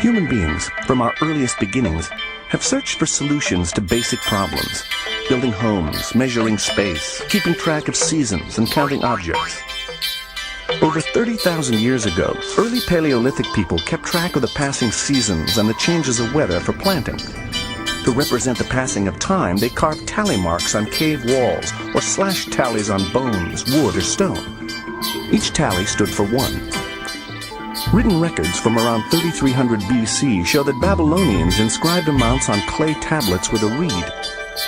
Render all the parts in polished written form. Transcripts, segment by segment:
Human beings, from our earliest beginnings, have searched for solutions to basic problems, building homes, measuring space, keeping track of seasons, and counting objects. Over 30,000 years ago, early Paleolithic people kept track of the passing seasons and the changes of weather for planting. To represent the passing of time, they carved tally marks on cave walls or slashed tallies on bones, wood, or stone. Each tally stood for one. Written records from around 3300 BC show that Babylonians inscribed amounts on clay tablets with a reed.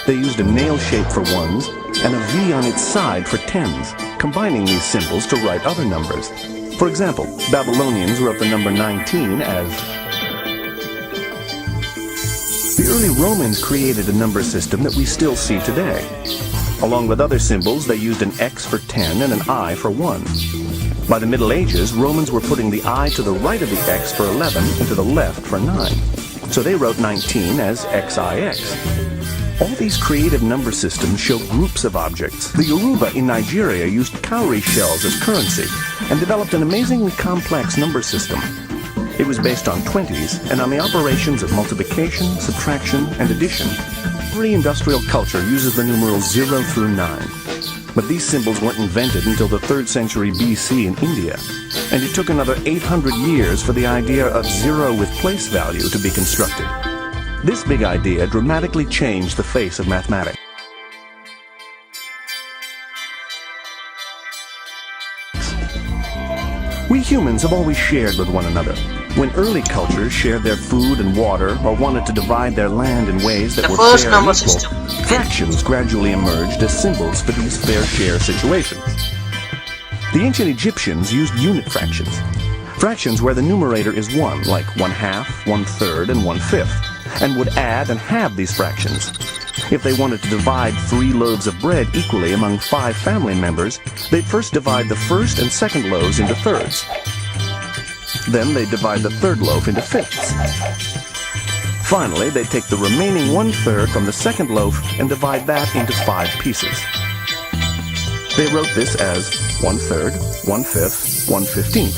They used a nail shape for ones and a V on its side for tens, combining these symbols to write other numbers. For example, Babylonians wrote the number 19 as... The early Romans created a number system that we still see today. Along with other symbols, they used an X for 10 and an I for 1. By the Middle Ages, Romans were putting the I to the right of the X for 11 and to the left for 9. So they wrote 19 as XIX. All these creative number systems show groups of objects. The Yoruba in Nigeria used cowrie shells as currency and developed an amazingly complex number system. It was based on 20s and on the operations of multiplication, subtraction, and addition. Every industrial culture uses the numerals 0 through 9. But these symbols weren't invented until the 3rd century BC in India, and it took another 800 years for the idea of zero with place value to be constructed. This big idea dramatically changed the face of mathematics. We humans have always shared with one another. When early cultures shared their food and water or wanted to divide their land in ways that were fair and equal, fractions gradually emerged as symbols for these fair share situations. The ancient Egyptians used unit fractions. Fractions where the numerator is 1, like 1/2, 1/3, and 1/5, and would add and halve these fractions. If they wanted to divide 3 loaves of bread equally among 5 family members, they'd first divide the first and second loaves into thirds. Then they'd divide the third loaf into fifths. Finally, they'd take the remaining 1/3 from the second loaf and divide that into 5 pieces. They wrote this as 1/3, 1/5, 1/15.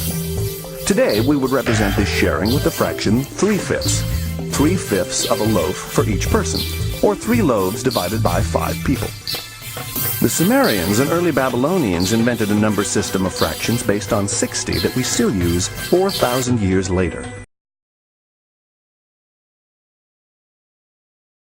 Today, we would represent this sharing with the fraction 3/5. 3/5 of a loaf for each person, or 3 loaves divided by 5 people. The Sumerians and early Babylonians invented a number system of fractions based on 60 that we still use 4,000 years later.